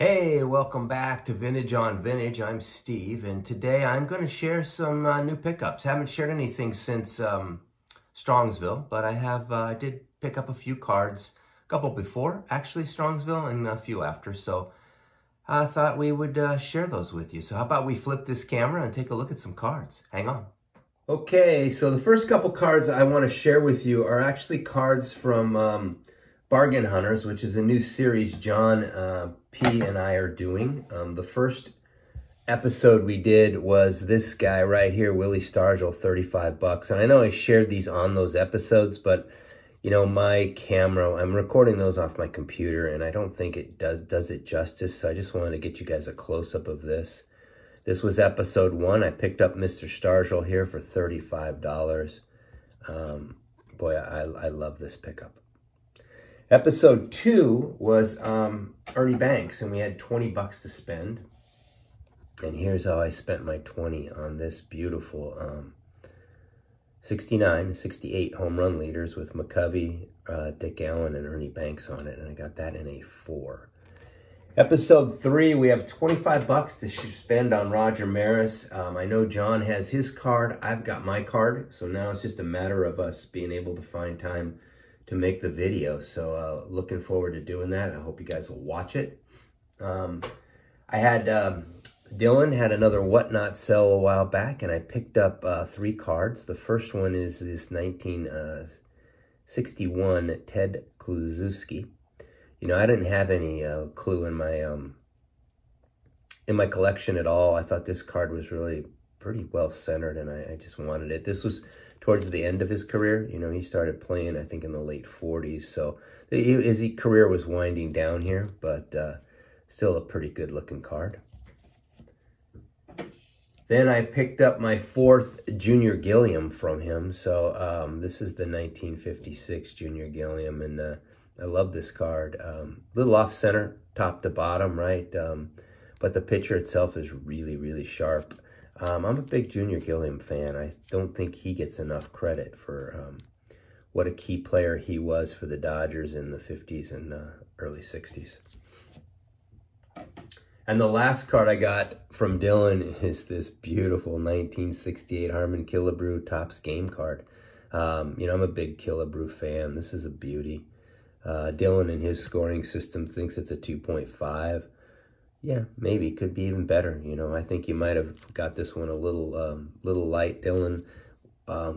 Hey, welcome back to Vintage on Vintage. I'm Steve, and today I'm going to share some new pickups. Haven't shared anything since Strongsville, but I did pick up a few cards, a couple before actually Strongsville and a few after, so I thought we would share those with you. So how about we flip this camera and take a look at some cards? Hang on. Okay, so the first couple cards I want to share with you are actually cards from Bargain Hunters, which is a new series John P. and I are doing. The first episode we did was this guy right here, Willie Stargell, 35 bucks. And I know I shared these on those episodes, but you know, my camera, I'm recording those off my computer and I don't think it does it justice. So I just wanted to get you guys a close-up of this. This was episode 1. I picked up Mr. Stargell here for $35. Boy, I love this pickup. Episode 2 was Ernie Banks, and we had 20 bucks to spend. And here's how I spent my 20 on this beautiful 69, 68 home run leaders with McCovey, Dick Allen, and Ernie Banks on it. And I got that in a 4. Episode 3, we have 25 bucks to spend on Roger Maris. I know John has his card. I've got my card. So now it's just a matter of us being able to find time to make the video. So looking forward to doing that. I hope you guys will watch it. I had Dylan had another Whatnot sell a while back, and I picked up 3 cards. The first one is this 1961 Ted Kluszewski. You know, I didn't have any clue in my collection at all. I thought this card was really pretty well centered, and I just wanted it. This was towards the end of his career. You know, he started playing, I think, in the late 40s. So his career was winding down here, but still a pretty good looking card. Then I picked up my 4th Junior Gilliam from him. So this is the 1956 Junior Gilliam, and I love this card. Little off center, top to bottom, right? But the picture itself is really, really sharp. I'm a big Junior Gilliam fan. I don't think he gets enough credit for what a key player he was for the Dodgers in the 50s and early 60s. And the last card I got from Dylan is this beautiful 1968 Harmon Killebrew Topps game card. You know, I'm a big Killebrew fan. This is a beauty. Dylan in his scoring system thinks it's a 2.5. Yeah, maybe. Could be even better. You know, I think you might have got this one a little light, Dylan.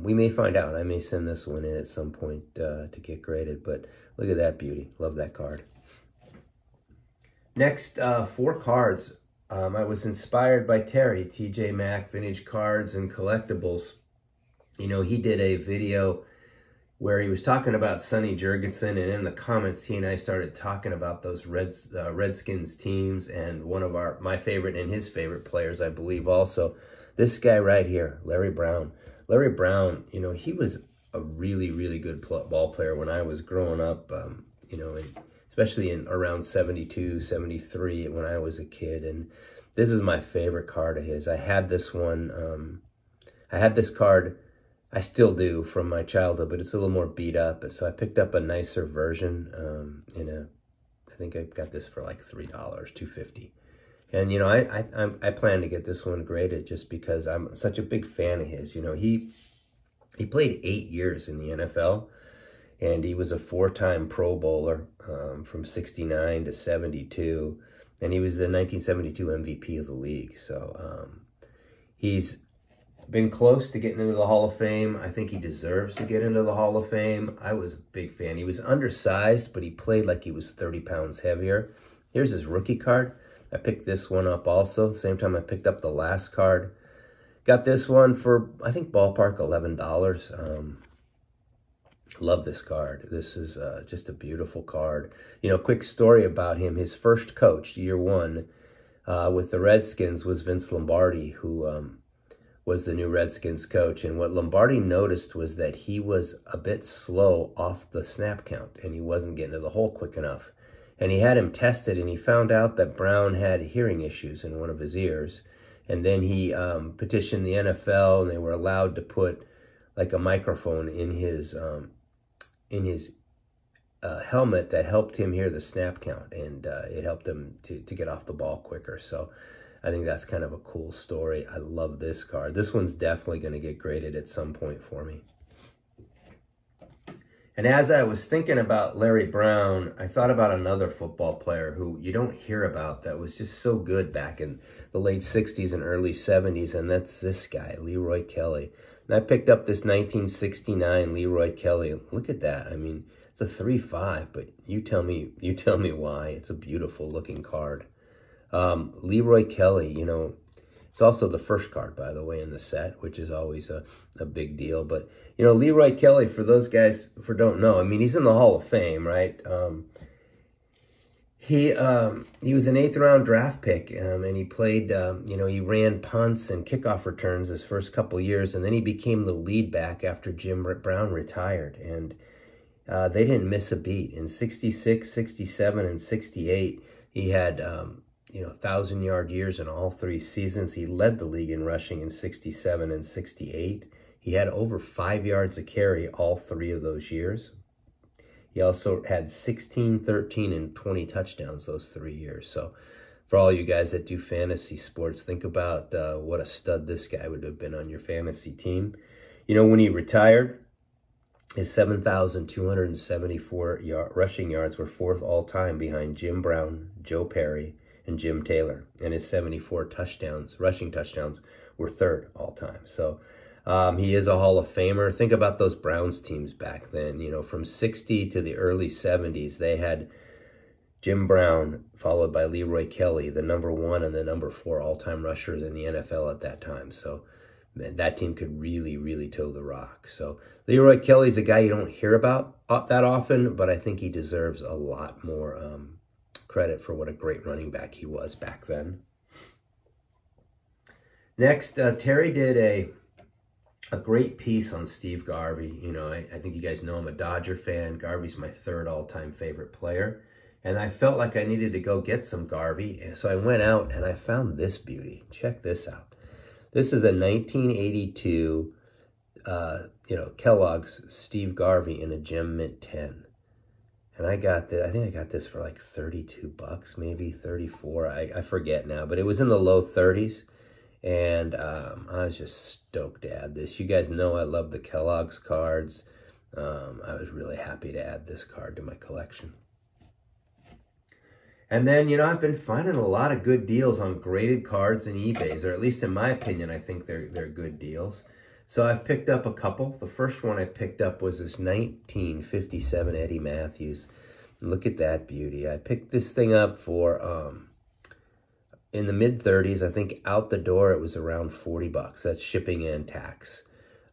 We may find out. I may send this one in at some point to get graded. But look at that beauty. Love that card. Next, 4 cards. I was inspired by Terry, TJ Mack, Vintage Cards and Collectibles. You know, he did a video where he was talking about Sonny Jurgensen, and in the comments, he and I started talking about those Redskins teams, and one of my favorite and his favorite players, I believe also, this guy right here, Larry Brown. Larry Brown, you know, he was a really, really good ball player when I was growing up, you know, especially in around 72, 73 when I was a kid, and this is my favorite card of his. I had this one, I had this card, I still do, from my childhood, but it's a little more beat up. So I picked up a nicer version I think I got this for like $3, $2.50. And, you know, I plan to get this one graded just because I'm such a big fan of his. You know, he played 8 years in the NFL, and he was a 4-time Pro Bowler from 69 to 72. And he was the 1972 MVP of the league. So he's been close to getting into the Hall of Fame. I think he deserves to get into the Hall of Fame. I was a big fan. He was undersized, but he played like he was 30 pounds heavier. Here's his rookie card. I picked this one up also. Same time I picked up the last card. Got this one for, I think, ballpark $11. Love this card. This is just a beautiful card. You know, quick story about him. His first coach, year 1, with the Redskins was Vince Lombardi, who was the new Redskins coach. And what Lombardi noticed was that he was a bit slow off the snap count, and he wasn't getting to the hole quick enough. And he had him tested, and he found out that Brown had hearing issues in one of his ears. And then he petitioned the NFL, and they were allowed to put like a microphone in his helmet that helped him hear the snap count, and it helped him to get off the ball quicker. So I think that's kind of a cool story. I love this card. This one's definitely going to get graded at some point for me. And as I was thinking about Larry Brown, I thought about another football player who you don't hear about that was just so good back in the late 60s and early 70s, and that's this guy, Leroy Kelly. And I picked up this 1969 Leroy Kelly. Look at that. I mean, it's a 3.5, but you tell me why. It's a beautiful looking card. Leroy Kelly, you know, it's also the first card, by the way, in the set, which is always a big deal. But, you know, Leroy Kelly, for those guys who don't know, I mean, he's in the Hall of Fame, right? He was an 8th round draft pick, and he played, you know, he ran punts and kickoff returns his first couple years, and then he became the lead back after Jim Brown retired. And they didn't miss a beat. In 66, 67, and 68, he had, you know, 1,000-yard years in all 3 seasons. He led the league in rushing in 67 and 68. He had over 5 yards a carry all 3 of those years. He also had 16, 13, and 20 touchdowns those 3 years. So for all you guys that do fantasy sports, think about what a stud this guy would have been on your fantasy team. You know, when he retired, his 7,274 rushing yards were 4th all-time behind Jim Brown, Joe Perry, and Jim Taylor. And his 74 touchdowns, rushing touchdowns, were 3rd all-time. So he is a Hall of Famer. Think about those Browns teams back then. You know, from 60 to the early 70s, they had Jim Brown, followed by Leroy Kelly, the #1 and the #4 all-time rushers in the NFL at that time. So man, that team could really, really toe the rock. So Leroy Kelly's a guy you don't hear about that often, but I think he deserves a lot more credit for what a great running back he was back then. Next, Terry did a great piece on Steve Garvey. You know, I think you guys know I'm a Dodger fan. Garvey's my 3rd all-time favorite player. And I felt like I needed to go get some Garvey. So I went out and I found this beauty. Check this out. This is a 1982, you know, Kellogg's Steve Garvey in a Gem Mint 10. And I got I think I got this for like 32 bucks, maybe 34. I forget now, but it was in the low 30s. And I was just stoked to add this. You guys know I love the Kellogg's cards. I was really happy to add this card to my collection. And then, you know, I've been finding a lot of good deals on graded cards and eBays, or at least in my opinion, I think they're good deals. So I've picked up a couple. The first one I picked up was this 1957 Eddie Matthews. Look at that beauty. I picked this thing up for, in the mid-30s. I think out the door it was around 40 bucks. That's shipping and tax.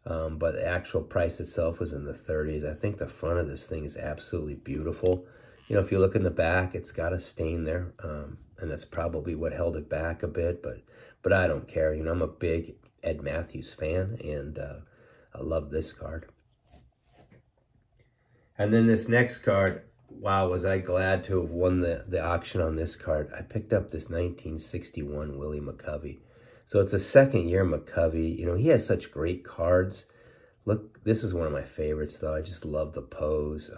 But the actual price itself was in the 30s. I think the front of this thing is absolutely beautiful. You know, if you look in the back, it's got a stain there. And that's probably what held it back a bit. But I don't care. You know, I'm a big Ed Matthews fan, and I love this card. And then this next card, wow, was I glad to have won the auction on this card. I picked up this 1961 Willie McCovey. So it's a 2nd year McCovey. You know, he has such great cards. Look, this is one of my favorites, though. I just love the pose.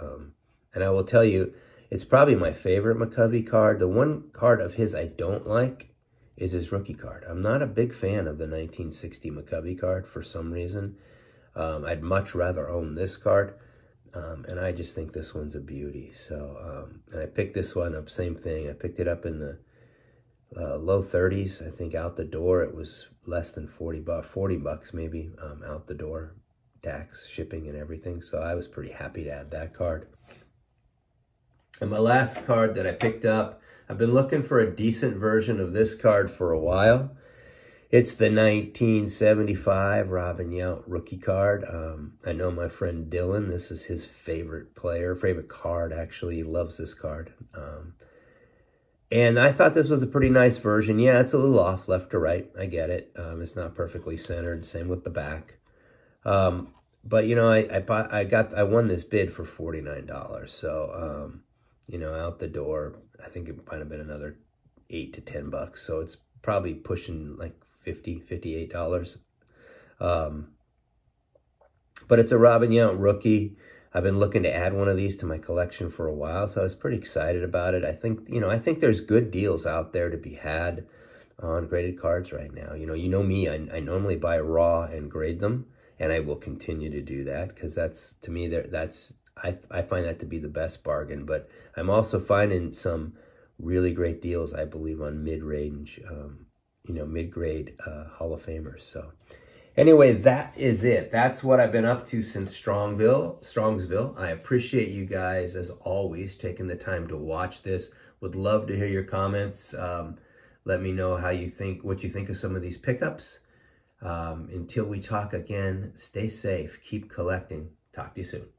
And I will tell you, it's probably my favorite McCovey card. The one card of his I don't like is his rookie card. I'm not a big fan of the 1960 McCovey card for some reason. I'd much rather own this card. And I just think this one's a beauty. So, and I picked this one up, same thing. I picked it up in the low 30s. I think out the door it was less than 40 bucks maybe out the door, tax, shipping, and everything. So I was pretty happy to add that card. And my last card that I picked up, I've been looking for a decent version of this card for a while. It's the 1975 Robin Yount rookie card. I know my friend Dylan, this is his favorite card actually. He loves this card. And I thought this was a pretty nice version. Yeah, it's a little off left to right. I get it. It's not perfectly centered. Same with the back. But, you know, I won this bid for $49. So, you know, out the door, I think it might have been another $8 to $10. So it's probably pushing like $50, $58. But it's a Robin Yount rookie. I've been looking to add one of these to my collection for a while, so I was pretty excited about it. I think, I think there's good deals out there to be had on graded cards right now. You know me, I normally buy raw and grade them, and I will continue to do that because that's, to me, I find that to be the best bargain. But I'm also finding some really great deals, I believe, on mid-range, mid-grade Hall of Famers. So anyway, that is it. That's what I've been up to since Strongsville. I appreciate you guys, as always, taking the time to watch this. Would love to hear your comments. Let me know what you think of some of these pickups. Until we talk again, stay safe, keep collecting. Talk to you soon.